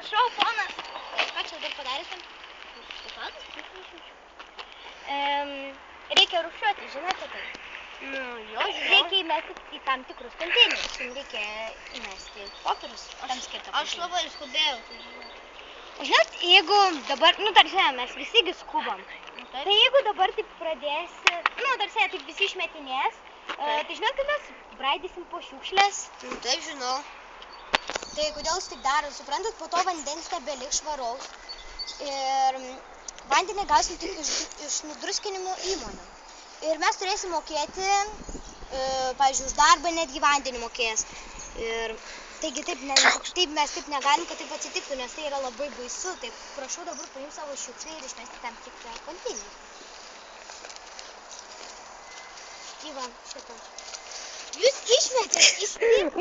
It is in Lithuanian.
Prašau, ponas. Ką čia dar padarysim? Reikia rūšiuoti, žinote tai? Nu, jo, žinau. Reikia įmesti į tam tikrus konteinerius. Reikia įmesti popierius. Aš labai skubėjau, tai žinau. Žinot, jeigu dabar, tarsi mes visigi skubam. Tai jeigu dabar taip pradėsi, tarsi taip visi išmetinės, tai žinot, kad mes braidysim po šiukšlės. Taip, žinau. Tai kodėl jūs taip darot? Suprantat, po to vandens nebelik švaraus. Ir vandenį gausim tik iš nudruskinimo įmonių. Ir mes turėsim mokėti, pavyzdžiui, už darbą netgi vandenį mokės. Ir taigi taip mes taip negalim, kad taip atsitiktų, nes tai yra labai baisu. Tai prašau dabar paimti savo šiukšlę ir išmesti tam tikrą konteinerį. Ivan, šitą. Jūs išmetėt, išmetėt.